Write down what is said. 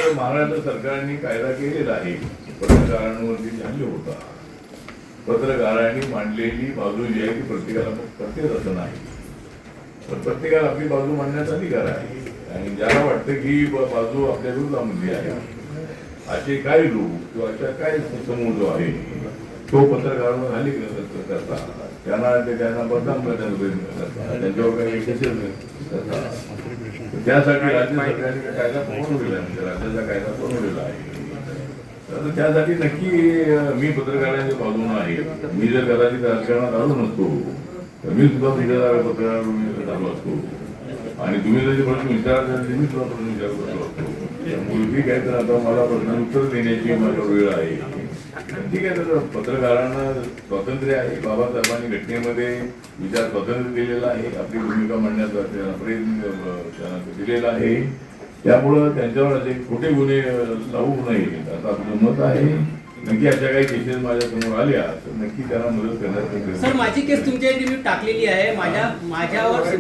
तर महाराष्ट्र सरकारने कायदा केलेला आहे, पत्रकारांवरती हल्ले होता. पत्रकारांनी मांडलेली बाजू जी आहे ती प्रत्येकाला प्रत्येक असं नाही, पण प्रत्येकाला आपली बाजू मांडण्याचा अधिकार आहे. आणि ज्याला वाटतं की बाजू आपल्या विरोधामध्ये आहे, असे काही लोक किंवा अशा काय समूह जो आहे तो पत्रकारांवर हल्ले करतात, त्यांना बदनाम करतात, त्यांच्यावर काही करतात. त्यासाठी राज्य सरकारने कायदा बनवलेला आहे, म्हणजे राज्याचा कायदा बनवलेला आहे. तर त्यासाठी नक्की मी पत्रकारांच्या बाजूने आहे. मी जर कदाचित राजकारणात आलो नसतो तर मी सुद्धा तुमच्या पत्रकार झालो असतो, आणि तुम्ही जर प्रश्न विचारला तर मी सुद्धा प्रश्न विचारत असतो. त्यामुळे ठीक आहे, तर आता मला प्रश्न उत्तर देण्याची माझ्या वेळ आहे. ठीक आहे, तर पत्रकारांना स्वातंत्र्य आहे. बाबासाहेबांनी घटनेमध्ये विचार स्वातंत्र्य दिलेला आहे, आपली भूमिका मांडण्याचा त्यांना प्रयत्न दिलेला आहे. त्यामुळं त्यांच्यावर असे खोटे गुन्हे लावू नये असं आपलं मत आहे. नक्की अशा काही केसेस माझ्या समोर आल्या तर नक्की त्यांना मदत करण्याचा. सर, माझी केस तुमच्या टाकलेली आहे, माझ्यावर